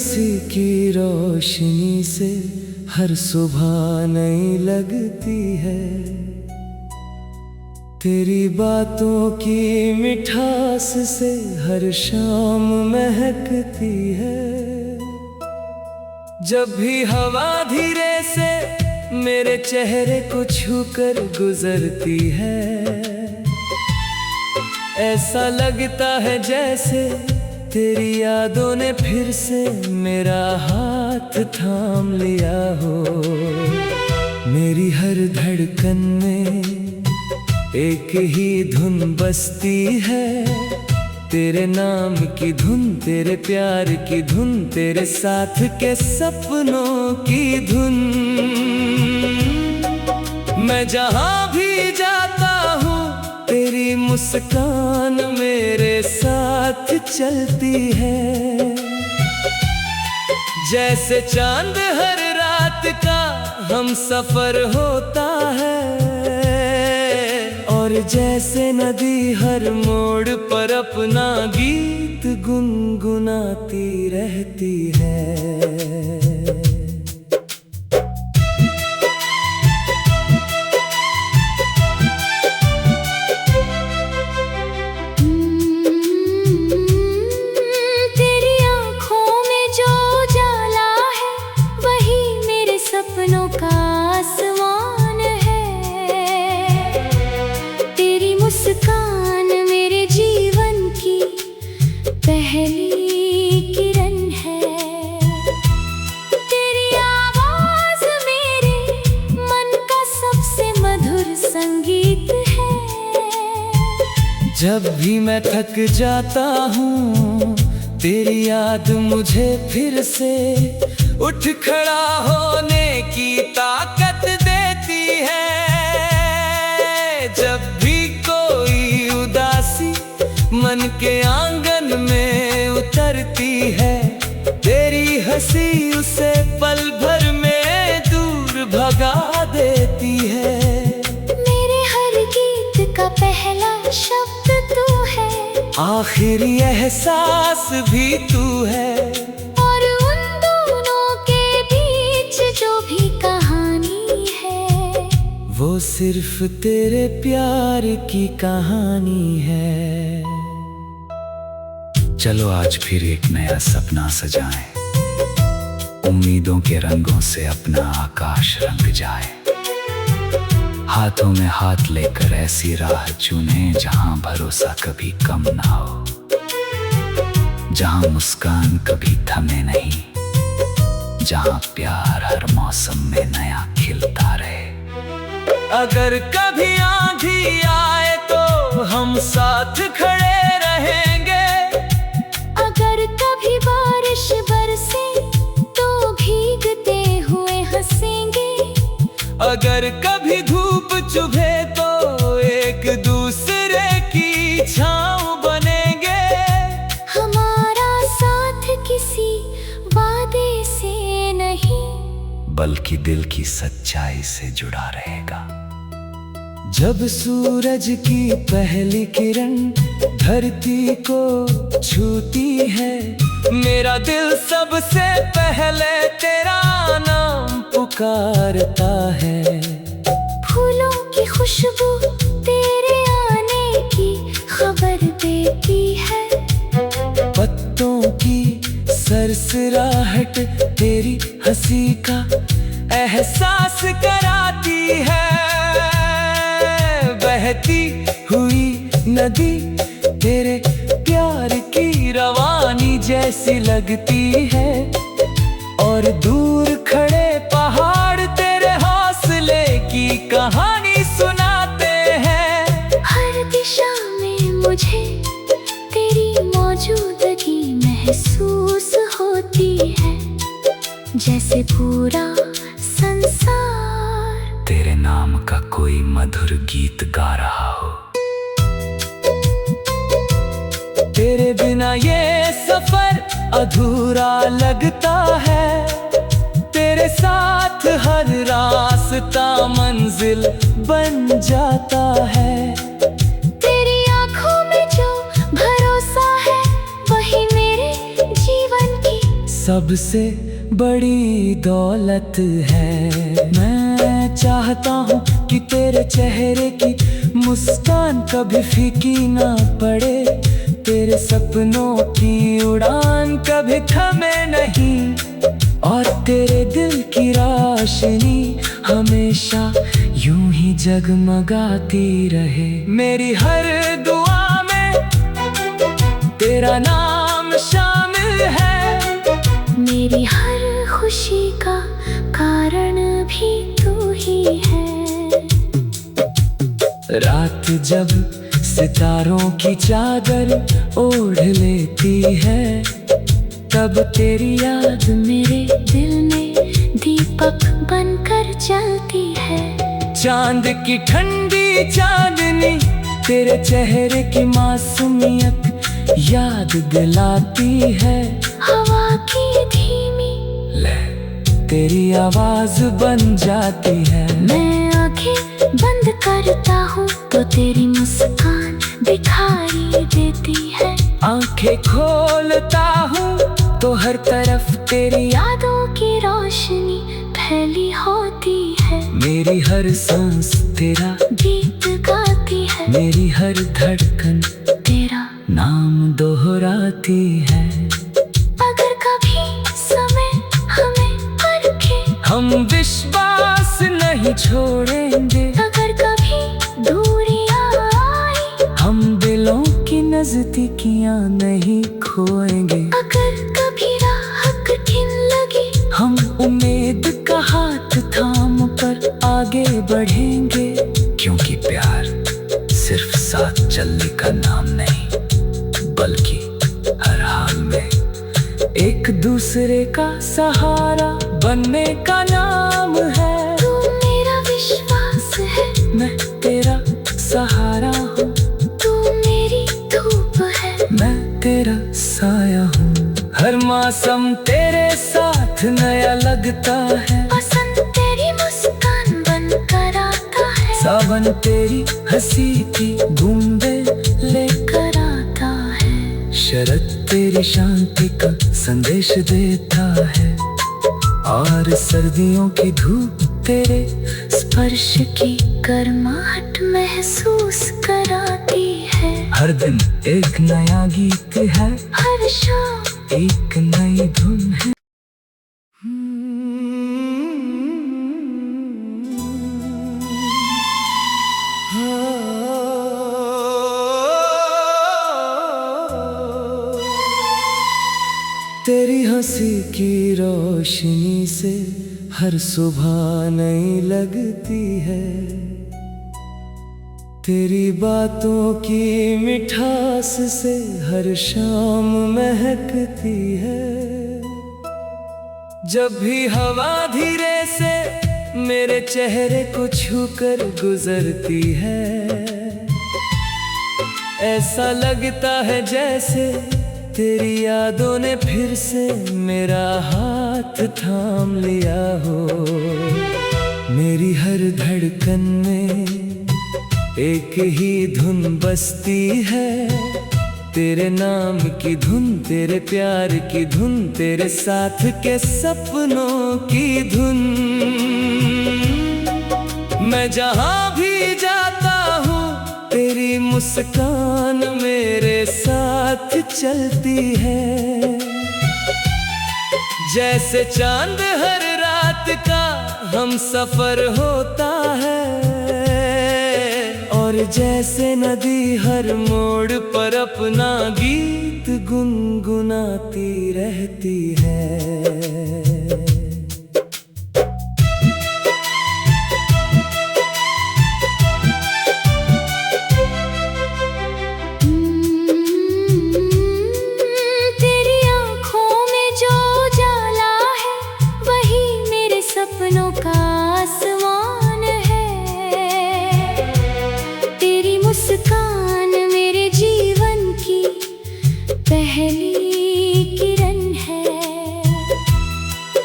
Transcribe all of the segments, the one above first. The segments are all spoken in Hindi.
उसी की रोशनी से हर सुबह नई लगती है। तेरी बातों की मिठास से हर शाम महकती है। जब भी हवा धीरे से मेरे चेहरे को छूकर गुजरती है, ऐसा लगता है जैसे तेरी यादों ने फिर से मेरा हाथ थाम लिया हो। मेरी हर धड़कन में एक ही धुन बजती है, तेरे नाम की धुन, तेरे प्यार की धुन, तेरे साथ के सपनों की धुन। मैं जहाँ भी जाता हूँ तेरी मुस्कान मेरे साथ चलती है। जैसे चांद हर रात का हम सफर होता है, और जैसे नदी हर मोड़ पर अपना गीत गुनगुनाती रहती है। तेरी आँखों में जो उजाला है वही मेरे सपनों का आसमान है। तेरी मुस्कान मेरे जीवन की पहली किरण है। तेरी आवाज़ मेरे मन का सबसे मधुर संगीत है। जब भी मैं थक जाता हूँ तेरी याद मुझे फिर से उठ खड़ा होने की ताकत देती है। जब भी कोई उदासी मन के आंगन में उतरती है, तेरी हंसी उसे पल भर में दूर भगा देती है। मेरे हर गीत का पहला शब्द तू है, आखिरी एहसास भी तू है, और उन दोनों के बीच जो भी कहानी है वो सिर्फ तेरे प्यार की कहानी है। चलो आज फिर एक नया सपना सजाएं, उम्मीदों के रंगों से अपना आकाश रंग जाए। हाथों में हाथ लेकर ऐसी राह चुने जहां भरोसा कभी कम ना हो, जहां मुस्कान कभी थमे नहीं, जहां प्यार हर मौसम में नया खिलता रहे। अगर कभी आंधी आए तो हम साथ खड़े रहेंगे, अगर कभी बारिश बरसे तो भीगते हुए हंसेंगे, अगर कभी धूप चुभे तो एक दूसरे की छांव बनेंगे। हमारा साथ किसी वादे से नहीं बल्कि दिल की सच्चाई से जुड़ा रहेगा। जब सूरज की पहली किरण धरती को छूती है, मेरा दिल सबसे पहले तेरा नाम पुकारता है। फूलों की खुशबू तेरे आने की खबर देती है, पत्तों की सरसराहट तेरी हंसी का एहसास कराती है। बहती हुई नदी तेरे प्यार की रवानी जैसी लगती है, और दूर खड़े पहाड़ तेरे हौसले की कहानी सुनाते हैं। हर दिशा में मुझे तेरी मौजूदगी महसूस होती है, जैसे पूरा संसार तेरे नाम का कोई मधुर गीत गा रहा हो। तेरे बिना ये सफर अधूरा लगता है, तेरे साथ हर रास्ता मंजिल बन जाता है। तेरी आँखों में जो भरोसा है वही मेरे जीवन की सबसे बड़ी दौलत है। मैं चाहता हूँ कि तेरे चेहरे की मुस्कान कभी फीकी ना पड़े, तेरे सपनों की उड़ान कभी थमे नहीं, और तेरे दिल की रोशनी हमेशा यूं ही जगमगाती रहे। मेरी हर दुआ में तेरा नाम शामिल है, मेरी हर खुशी का कारण भी तू ही है। रात जब सितारों की चादर ओढ़ लेती है, तब तेरी याद मेरे दिल में दीपक बनकर जलती है। चांद की ठंडी चांदनी तेरे चेहरे की मासूमियत याद दिलाती है। हवा की धीमी ले तेरी आवाज बन जाती है। मैं आंखें बंद करता हूँ तो तेरी मुस्कान दिखाई देती है। आंखें खोलता हूँ तो हर तरफ तेरी यादों की रोशनी फैली होती है। मेरी हर सांस तेरा गीत गाती है, मेरी हर धड़कन तेरा नाम दोहराती है। अगर कभी समय हमें परखे, हम विश्वास नहीं छोड़ेंगे। अगर कभी दूरियां आई, हम दिलों की नजदीकियां नहीं खोएंगे। अगर कभी राह कठिन लगी, हम उम्मीद का हाथ थाम कर आगे बढ़ेंगे। क्योंकि प्यार सिर्फ साथ चलने का नाम नहीं, बल्कि हर हाल में एक दूसरे का सहारा बनने का नाम है। तू मेरा विश्वास है, मैं तेरा सहारा हूँ, तू मेरी धूप है, मैं तेरा साया हूँ। हर मौसम तेरे साथ नया लगता है। बसंत तेरी मुस्कान बनकर आता है, सावन तेरी हंसी की बूंदें लेकर आता है। शरद तेरी शांति का संदेश देता है, और सर्दियों की धूप तेरे स्पर्श की गर्माहट महसूस कराती है। हर दिन एक नया गीत है, हर शाम एक नई धुन है। तेरी हंसी की रोशनी से हर सुबह नई लगती है। तेरी बातों की मिठास से हर शाम महकती है। जब भी हवा धीरे से मेरे चेहरे को छूकर गुजरती है, ऐसा लगता है जैसे तेरी यादों ने फिर से मेरा हाथ थाम लिया हो। मेरी हर धड़कन में एक ही धुन बजती है, तेरे नाम की धुन, तेरे प्यार की धुन, तेरे साथ के सपनों की धुन। मैं जहाँ भी जाता हूँ तेरी मुस्कान मेरे साथ चलती है। जैसे चांद हर रात का हम सफर होता है, और जैसे नदी हर मोड़ पर अपना गीत गुनगुनाती रहती है। तेरी आँखों में जो उजाला है, वही मेरे सपनों का आसमान है। तेरी मुस्कान मेरे जीवन की पहली किरण है।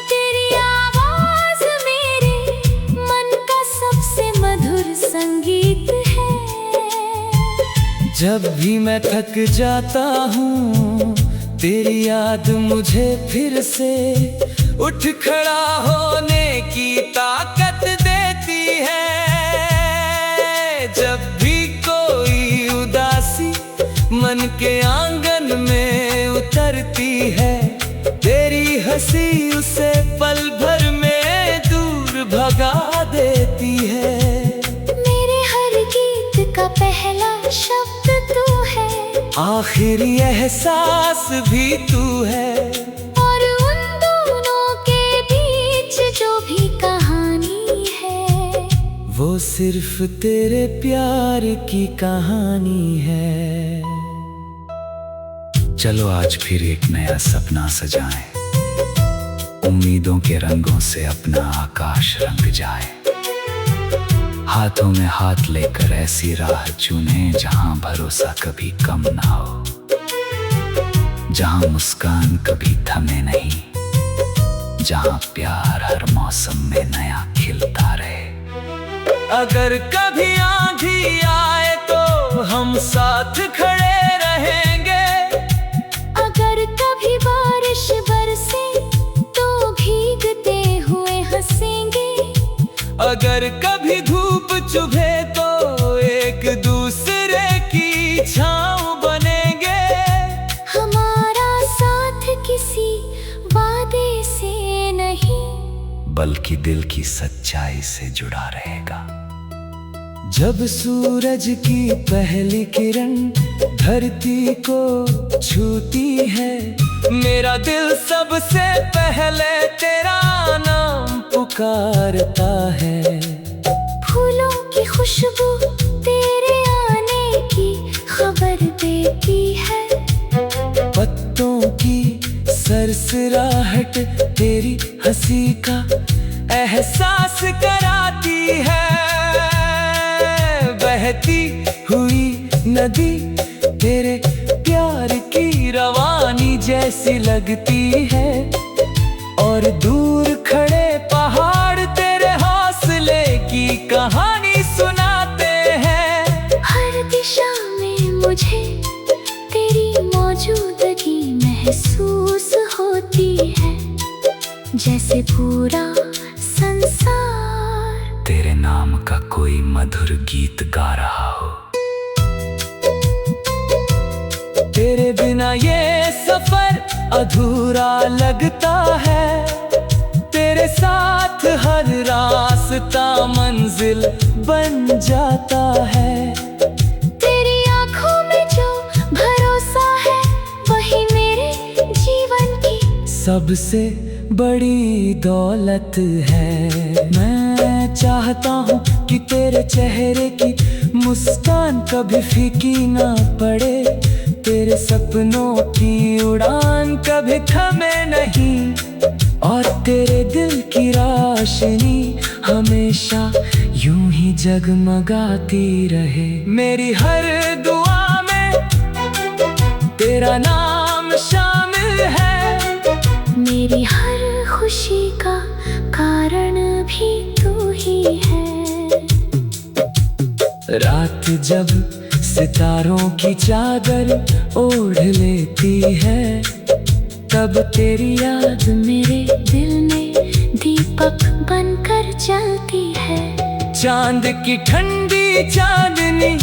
तेरी आवाज मेरे मन का सबसे मधुर संगीत है। जब भी मैं थक जाता हूँ तेरी याद मुझे फिर से उठ खड़ा होने की ताकत देती है। जब भी कोई उदासी मन के आंगन में उतरती है, तेरी हंसी उसे पल भर में दूर भगा देती है। मेरे हर गीत का पहला शब्द तू है, आखिरी एहसास भी तू है। और उन दोनों के बीच जो भी कहानी है, वो सिर्फ तेरे प्यार की कहानी है। चलो आज फिर एक नया सपना सजाएं, उम्मीदों के रंगों से अपना आकाश रंग जाए। हाथों में हाथ लेकर ऐसी राह चुने जहां भरोसा कभी कम ना हो, जहां मुस्कान कभी थमे नहीं, जहां प्यार हर मौसम में नया खिलता रहे। अगर कभी आंधी आए तो हम साथ खड़े रहेंगे, अगर कभी बारिश बरसे तो भीगते हुए हंसेंगे, अगर कभी धूप चुभे तो एक दूसरे की छांव बनेंगे। हमारा साथ किसी वादे से नहीं, बल्कि दिल की सच्चाई से जुड़ा रहेगा। जब सूरज की पहली किरण धरती को छूती है, मेरा दिल सबसे पहले तेरा नाम पुकारता है। फूलों की खुशबू तेरे आने की खबर देती है, पत्तों की सरसराहट तेरी हंसी का एहसास कराती है। बहती हुई नदी तेरे प्यार की रवानी जैसी लगती है, और दूर खड़े पहाड़ तेरे हौसले की कहानी सुनाते हैं। हर दिशा में मुझे तेरी मौजूदगी महसूस होती है, जैसे पूरा संसार तेरे नाम का कोई मधुर गीत गा रहा हो। तेरे बिना ये सफर अधूरा लगता है, तेरे साथ हर रास्ता मंजिल बन जाता है। तेरी आंखों में जो भरोसा है, वही मेरे जीवन की सबसे बड़ी दौलत है। मैं चाहता हूँ कि तेरे चेहरे की मुस्कान कभी फीकी ना पड़े, तेरे सपनों की उड़ान कभी थमे नहीं, और तेरे दिल की रोशनी हमेशा यूं ही जगमगाती रहे। मेरी हर दुआ में तेरा नाम शामिल है, मेरी हर खुशी का कारण भी तू ही है। रात जब सितारों की चादर ओढ़ लेती है, तब तेरी याद मेरे दिल में दीपक बनकर जलती है। चांद की ठंडी चांदनी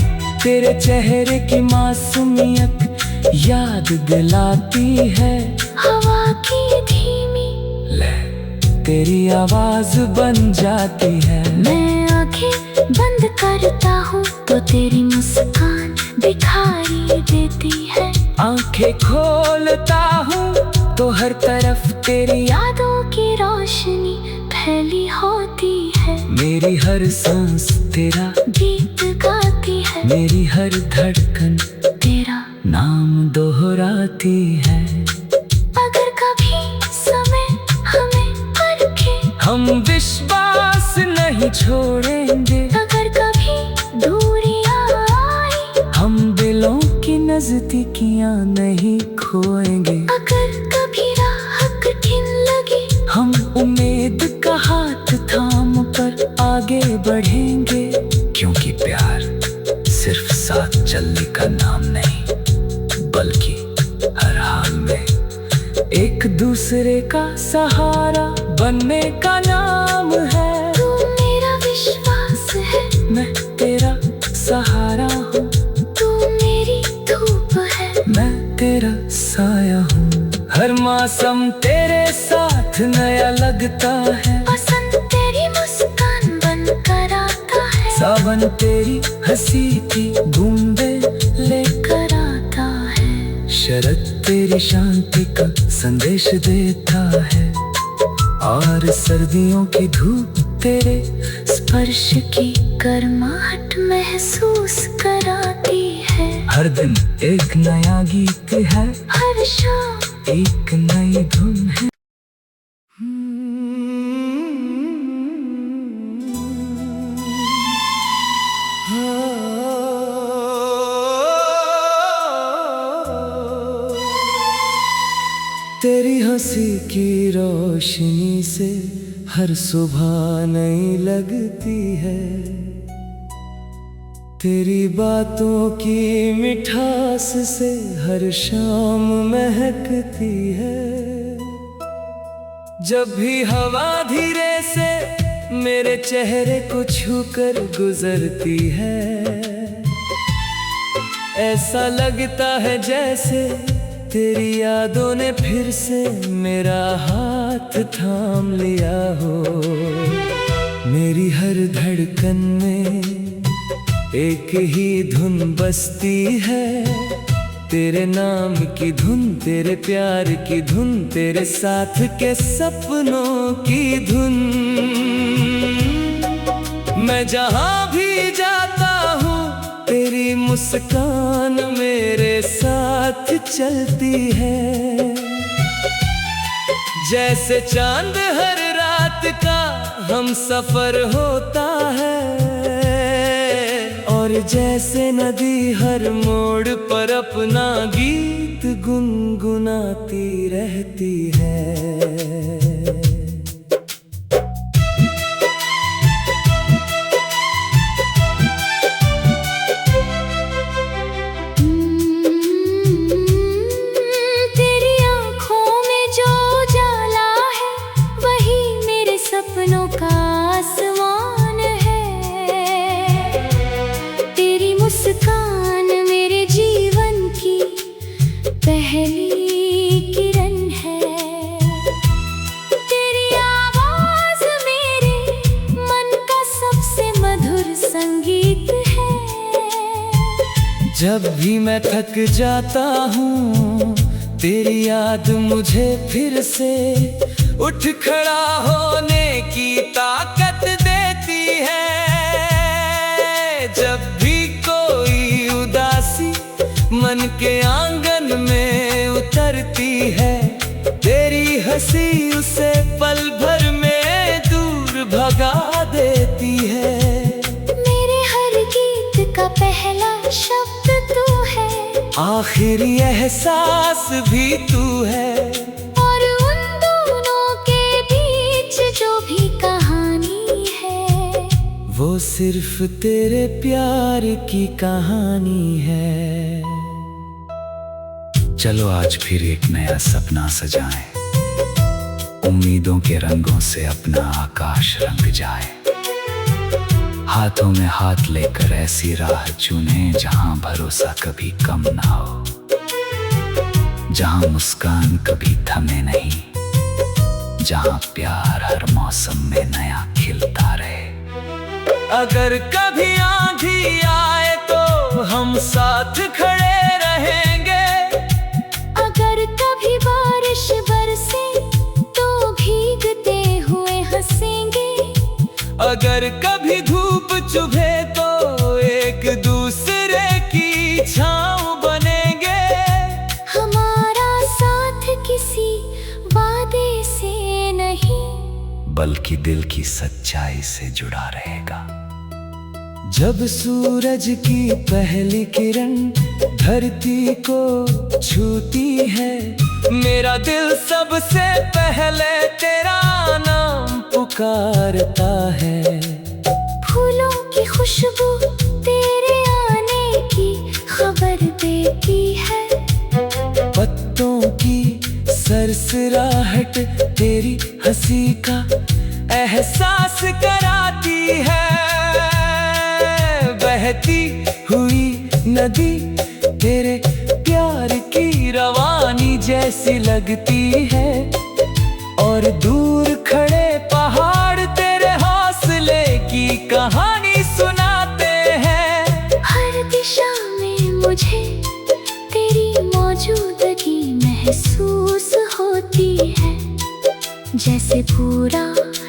तेरे चेहरे की मासूमियत याद दिलाती है। हवा की धीमी ले तेरी आवाज बन जाती है। मैं आंखें बंद करता हूँ तो तेरी मुस्कान दिखाई देती है, आंखें खोलता हूँ तो हर तरफ तेरी यादों की रोशनी फैली होती है। मेरी हर सांस तेरा गीत गाती है, मेरी हर धड़कन तेरा नाम दोहराती है। अगर कभी समय हमें परखे, हम विश्वास नहीं छोड़ेंगे। अगर कभी दूरियां आई, हम दिलों की नजदीकियां नहीं खोएंगे। अगर कभी राह कठिन लगे, हम उम्मीद का हाथ थाम कर आगे बढ़ेंगे। क्योंकि प्यार सिर्फ साथ चलने का नाम नहीं, बल्कि हर हाल में दूसरे का सहारा बनने का नाम है। तू मेरा विश्वास है, मैं तेरा सहारा हूँ, तू मेरी धूप है, मैं तेरा साया हूँ। हर मौसम तेरे साथ नया लगता है, बसंत तेरी मुस्कान बनकर आता है, सावन तेरी हंसी की बूंदें लेकर आता है, शरद तेरी शांति का संदेश देता है, और सर्दियों की धूप तेरे स्पर्श की गर्माहट महसूस कराती है। हर दिन एक नया गीत है, हर शाम एक नई धुन है। तेरी हंसी की रोशनी से हर सुबह नई लगती है, तेरी बातों की मिठास से हर शाम महकती है। जब भी हवा धीरे से मेरे चेहरे को छूकर गुजरती है, ऐसा लगता है जैसे तेरी यादों ने फिर से मेरा हाथ थाम लिया हो। मेरी हर धड़कन में एक ही धुन बजती है, तेरे नाम की धुन, तेरे प्यार की धुन, तेरे साथ के सपनों की धुन। मैं जहाँ भी जाता हूँ तेरी मुस्कान मेरे साथ चलती है, जैसे चांद हर रात का हम सफर होता है, और जैसे नदी हर मोड़ पर अपना गीत गुनगुनाती रहती है। तेरी आँखों में जो उजाला है वही मेरे सपनों का आसमान है। तेरी मुस्कान मेरे जीवन की पहली किरण है, तेरी आवाज मेरे मन का सबसे मधुर संगीत है। जब भी मैं थक जाता हूँ तेरी याद मुझे फिर से उठ खड़ा होने की ताकत देती है। जब भी कोई उदासी मन के आंगन में उतरती है, तेरी हंसी उसे पल भर में दूर भगा देती है। मेरे हर गीत का पहला शब्द तू है, आखिरी एहसास भी तू है, और उन दोनों के बीच जो भी कहानी है वो सिर्फ तेरे प्यार की कहानी है। चलो आज फिर एक नया सपना सजाएं, उम्मीदों के रंगों से अपना आकाश रंग जाए। हाथों में हाथ लेकर ऐसी राह चुने जहां भरोसा कभी कम ना हो, जहां मुस्कान कभी थमे नहीं, जहां प्यार हर मौसम में नया खिलता रहे। अगर कभी आंधी आए तो हम साथ खड़े रहेंगे, अगर कभी बारिश बरसे तो भीगते हुए हंसेंगे, अगर कभी धूप चुभे तो एक दूसरे की छांव बनेंगे। हमारा साथ किसी वादे से नहीं बल्कि दिल की सच्चाई से जुड़ा रहेगा। जब सूरज की पहली किरण धरती को छूती है, मेरा दिल सबसे पहले तेरा नाम पुकारता है। फूलों की खुशबू तेरे आने की खबर देती है, पत्तों की सरसराहट तेरी हंसी का एहसास कराती है। बहती हुई नदी तेरे प्यार की रवानी जैसी लगती है, और दूर खड़े पहाड़ तेरे हौसले की कहानी सुनाते हैं। हर दिशा में मुझे तेरी मौजूदगी महसूस होती है, जैसे पूरा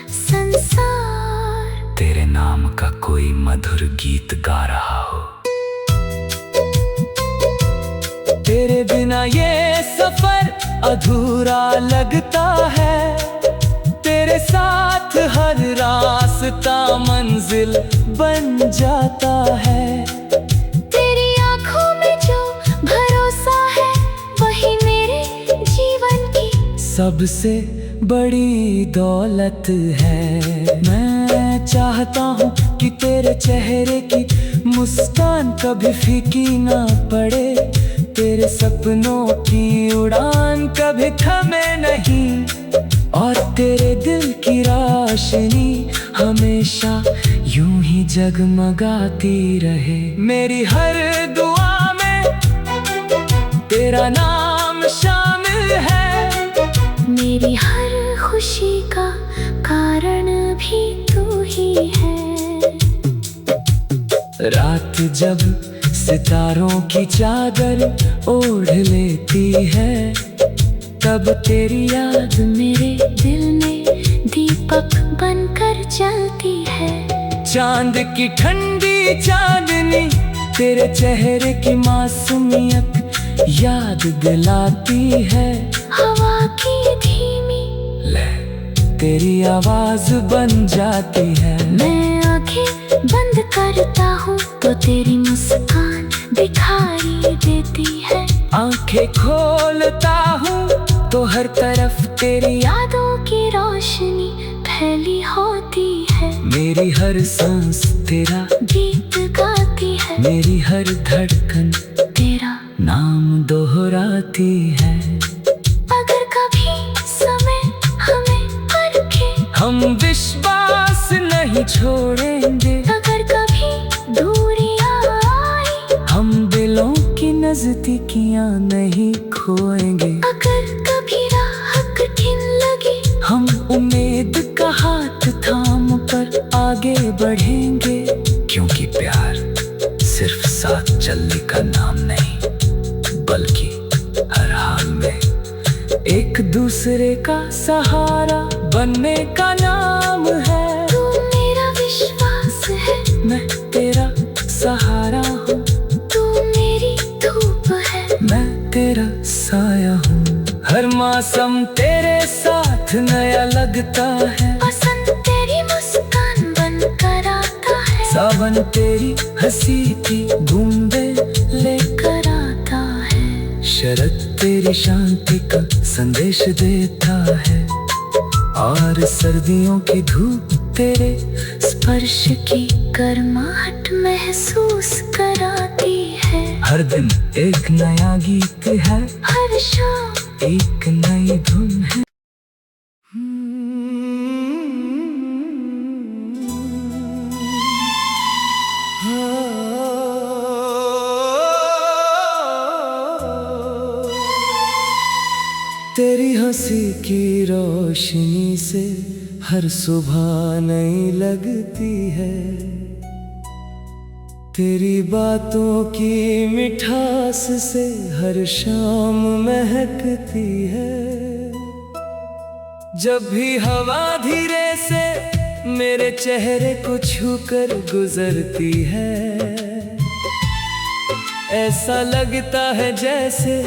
संसार तेरे नाम का कोई मधुर गीत गा रहा हो। तेरे बिना ये सफर अधूरा लगता है, तेरे साथ हर रास्ता मंजिल बन जाता है। तेरी आंखों में जो भरोसा है वही मेरे जीवन की सबसे बड़ी दौलत है। मैं चाहता हूँ कि तेरे चेहरे की मुस्कान कभी फीकी ना पड़े, तेरे सपनों की उड़ान कभी थमे नहीं, और तेरे दिल की रोशनी हमेशा यूं ही जगमगाती रहे। मेरी हर दुआ में तेरा नाम शामिल है, मेरी हर खुशी का कारण भी तू ही है। रात जब सितारों की चादर ओढ़ लेती है, तब तेरी याद मेरे दिल में दीपक बनकर जलती है। चांद की ठंडी चांदनी तेरे चेहरे की मासूमियत याद दिलाती है। हवा की धीमी लय तेरी आवाज बन जाती है। मैं आंखें बंद करता हूँ तो तेरी मुस्कान दिखाई देती है। आंखें खोलता हूँ तो हर तरफ तेरी यादों की रोशनी फैली होती है। मेरी हर सांस तेरा गीत गाती है, मेरी हर धड़कन तेरा नाम दोहराती है। अगर कभी समय हमें परखे हम विश्वास नहीं छोड़ेंगे, अगर कभी दूरियां आई हम दिलों की नजदीकियां नहीं खोएंगे। अगर कभी राह कठिन लगे हम उम्मीद का हाथ थाम कर आगे बढ़ेंगे, क्योंकि प्यार सिर्फ साथ चलने का नाम नहीं, बल्कि हर हाल में एक दूसरे का सहारा बनने का नाम है। तू मेरा विश्वास है, मैं तेरा सहारा हूँ, तू मेरी धूप है, मैं तेरा साया हूँ। हर मौसम तेरे साथ नया लगता है, बसंत तेरी मुस्कान बनकर आता है, सावन तेरी हंसी की बूंदे लेकर आता है, शरद तेरी शांति का संदेश देता है, और सर्दियों की धूप तेरे स्पर्श की गर्माहट महसूस कराती है। हर दिन एक नया गीत है, हर शाम एक नई धुन है। तेरी हंसी की रोशनी से हर सुबह नई लगती है, तेरी बातों की मिठास से हर शाम महकती है। जब भी हवा धीरे से मेरे चेहरे को छूकर गुजरती है, ऐसा लगता है जैसे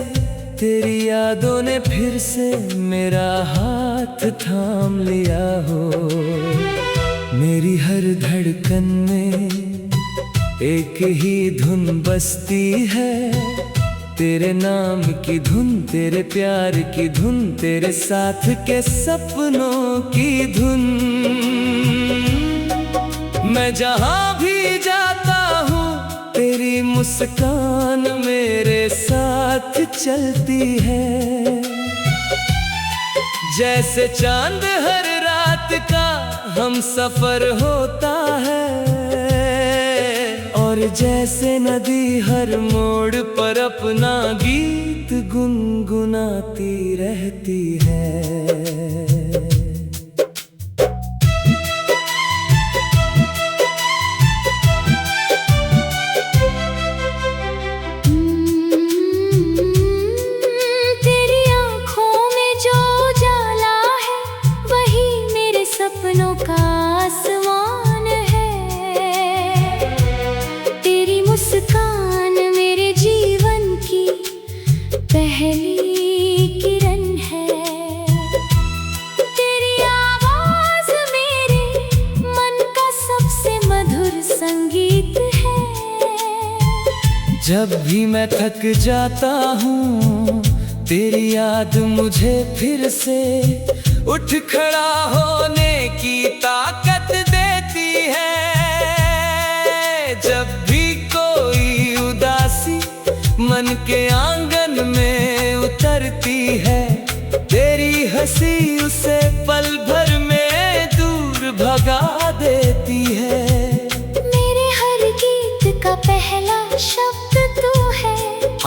तेरी यादों ने फिर से मेरा हाथ थाम लिया हो। मेरी हर धड़कन में एक ही धुन बजती है, तेरे नाम की धुन, तेरे प्यार की धुन, तेरे साथ के सपनों की धुन। मैं जहाँ भी जाता हूँ तेरी मुस्कान मेरे साथ चलती है। जैसे चांद हर रात का हम सफर होता है, और जैसे नदी हर मोड़ पर अपना गीत गुनगुनाती रहती है। सपनों का आसमान है, तेरी मुस्कान मेरे जीवन की पहली किरण है, तेरी आवाज मेरे मन का सबसे मधुर संगीत है। जब भी मैं थक जाता हूँ तेरी याद मुझे फिर से उठ खड़ा होने की ताकत देती है। जब भी कोई उदासी मन के आंगन में उतरती है, तेरी हंसी उसे पल भर में दूर भगा देती है। मेरे हर गीत का पहला शब्द तू है,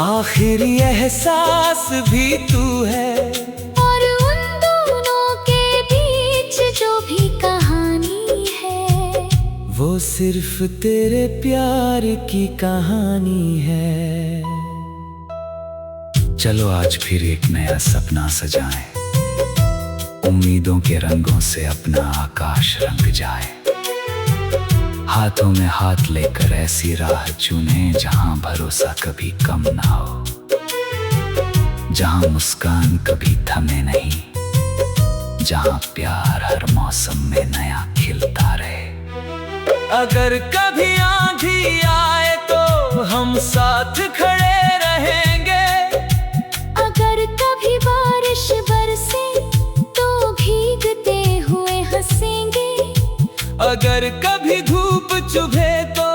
आखिरी एहसास भी तू है, वो सिर्फ तेरे प्यार की कहानी है। चलो आज फिर एक नया सपना सजाएं, उम्मीदों के रंगों से अपना आकाश रंग जाए। हाथों में हाथ लेकर ऐसी राह चुने जहां भरोसा कभी कम ना हो, जहां मुस्कान कभी थमे नहीं, जहां प्यार हर मौसम में नया खिलता रहे। अगर कभी आंधी आए तो हम साथ खड़े रहेंगे, अगर कभी बारिश बरसे तो भीगते हुए हंसेंगे, अगर कभी धूप चुभे तो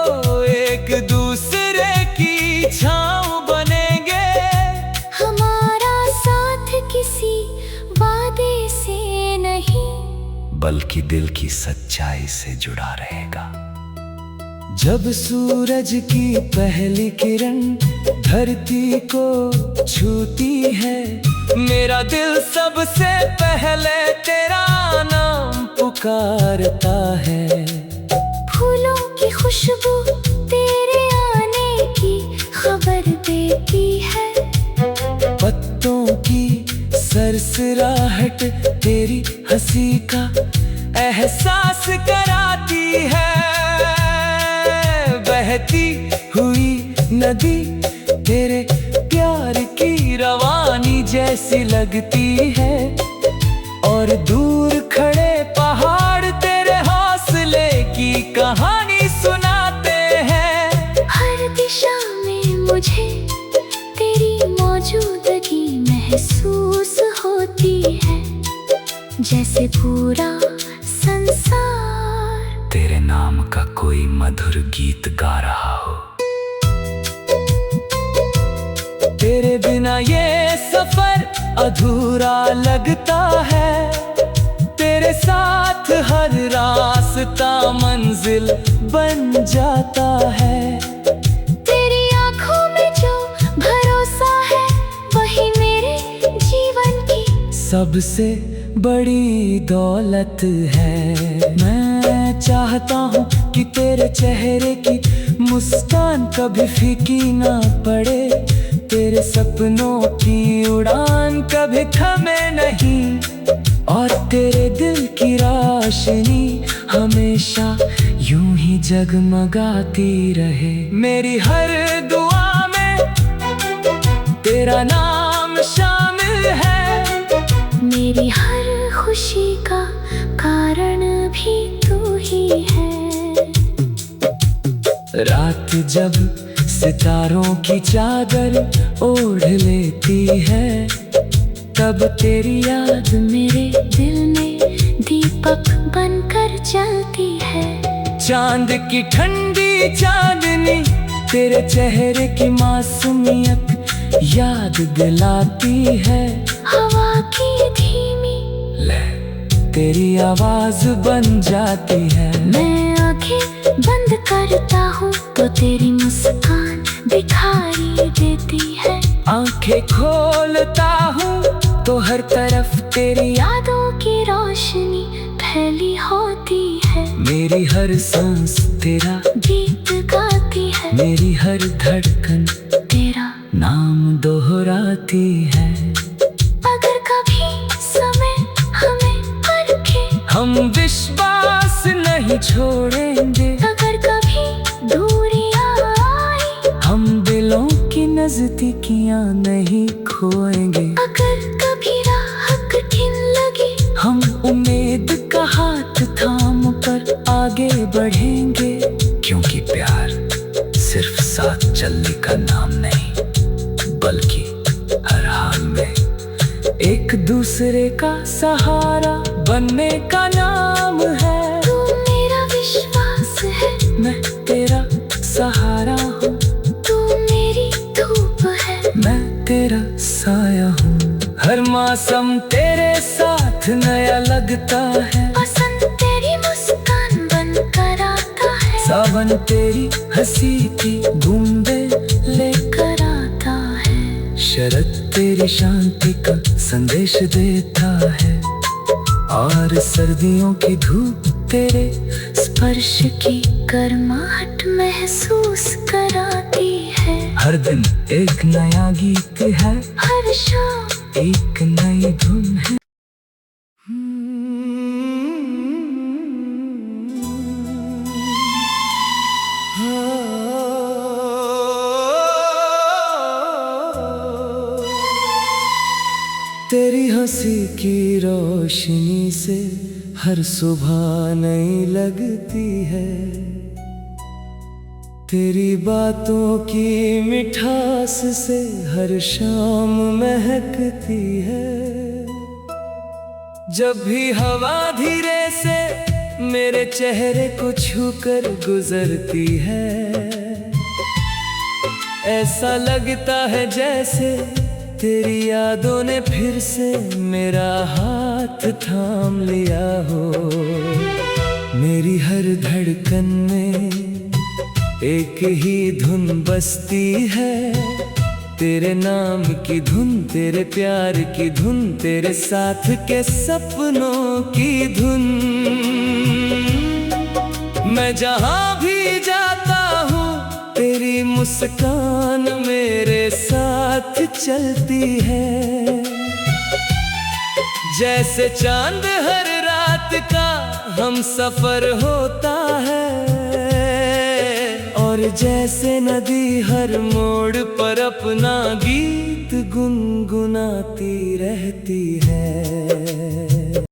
एक दूसरे की छांव बनेंगे। हमारा साथ किसी वादे से नहीं, बल्कि दिल की सच्चाई से जुड़ा रहेगा। जब सूरज की पहली किरण धरती को छूती है, मेरा दिल सबसे पहले तेरा नाम पुकारता है। फूलों की खुशबू तेरे आने की खबर देती है, पत्तों की सरसराहट तेरी हंसी का एहसास कराती है। बहती हुई नदी तेरे प्यार की रवानी जैसी लगती है, और दूर खड़े पहाड़ तेरे हौसले की कहानी सुनाते हैं। हर दिशा में मुझे तेरी मौजूदगी महसूस होती है, जैसे पूरा संसार तेरे नाम का कोई मधुर गीत गा रहा हो। तेरे बिना ये सफर अधूरा लगता है, तेरे साथ हर रास्ता मंजिल बन जाता है। तेरी आंखों में जो भरोसा है वही मेरे जीवन की सबसे बड़ी दौलत है। मैं चाहता हूँ कि तेरे चेहरे की मुस्कान कभी फीकी ना पड़े, तेरे सपनों की उड़ान कभी थमे नहीं, और तेरे दिल की रोशनी हमेशा यूं ही जगमगाती रहे। मेरी हर दुआ में तेरा नाम शामिल है, मेरी हर खुशी का कारण भी तू ही है। रात जब सितारों की चादर ओढ़ लेती है, तब तेरी याद मेरे दिल में दीपक बनकर जलती है। चांद की ठंडी चांदनी तेरे चेहरे की मासूमियत याद दिलाती है। हवा की धीमी तेरी आवाज बन जाती है। मैं आंखें बंद करता हूँ तो तेरी मुस्कान दिखाई देती है। आंखें खोलता हूँ तो हर तरफ तेरी यादों की रोशनी फैली होती है। मेरी हर सांस तेरा गीत गाती है, मेरी हर धड़कन तेरा नाम दोहराती है। अगर कभी समय हमें परखे, हम विश्वास नहीं छोड़ेंगे। अगर कभी दूरियां आई, हम दिलों की नजदीकियां नहीं खोएंगे। अगर कभी राह कठिन लगे, हम उम्मीद का हाथ थाम कर आगे बढ़ेंगे। क्योंकि प्यार सिर्फ साथ चलने का नाम नहीं, बल्कि हर हाल में एक दूसरे का सहारा बनने का नाम है। तू मेरा विश्वास है, मैं तेरा सहारा हूँ, तू मेरी धूप है, मैं तेरा साया हूँ। हर मौसम तेरे साथ नया लगता है। बसंत तेरी मुस्कान बनकर आता है, सावन तेरी हंसी की बूंदें लेकर आता है। शरद तेरी शांति का संदेश देता है। और सर्दियों की धूप तेरे स्पर्श की गर्माहट महसूस कराती है। हर दिन एक नया गीत है, हर शाम एक नई धुन है। तेरी हंसी की रोशनी से हर सुबह नई लगती है। तेरी बातों की मिठास से हर शाम महकती है। जब भी हवा धीरे से मेरे चेहरे को छूकर गुजरती है, ऐसा लगता है जैसे तेरी यादों ने फिर से मेरा हाथ थाम लिया हो। मेरी हर धड़कन में एक ही धुन बजती है, तेरे नाम की धुन, तेरे प्यार की धुन, तेरे साथ के सपनों की धुन। मैं जहाँ भी जाता हूँ तेरी मुस्कान मेरे साथ चलती है। जैसे चांद हर रात का हम सफर होता है, और जैसे नदी हर मोड़ पर अपना गीत गुनगुनाती रहती है।